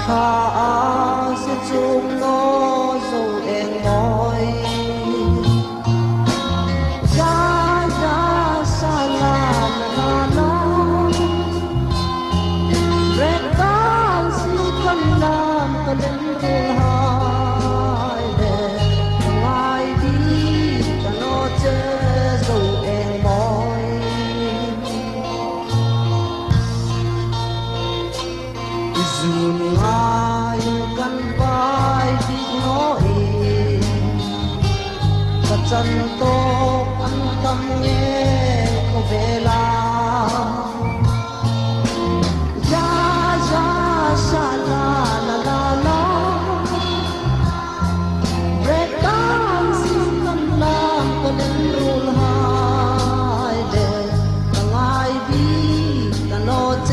Tha sẽ chung ngô dâu em ngồi ra ra xa là nó red tan si con làm ta đến ruộng hai để ngoài đi ta nó chê dâu em ngồi dù aiกันไปที่น้อยก็จันโตอันตำเงก็เวลายายาชาลาลาลาลาเรดานสิกันลามก็เดินรูลหายเดตั้งไอบีกันโนเจ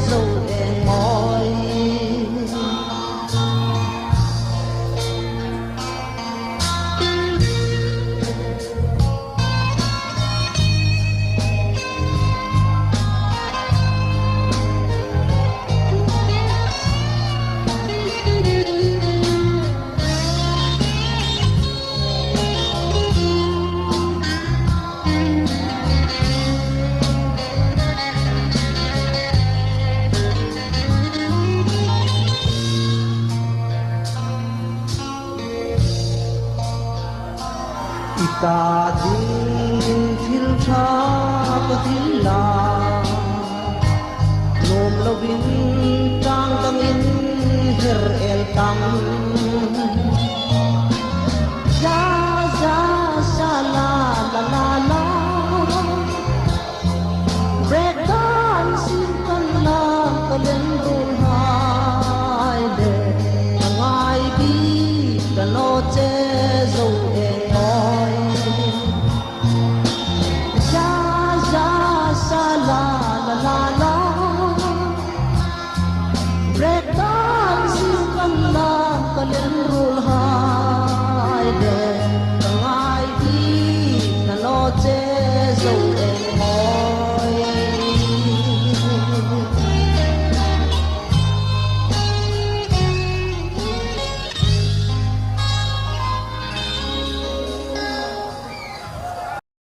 โซเองมอยta din thil tha pathila nom lovin tang tangin her el tam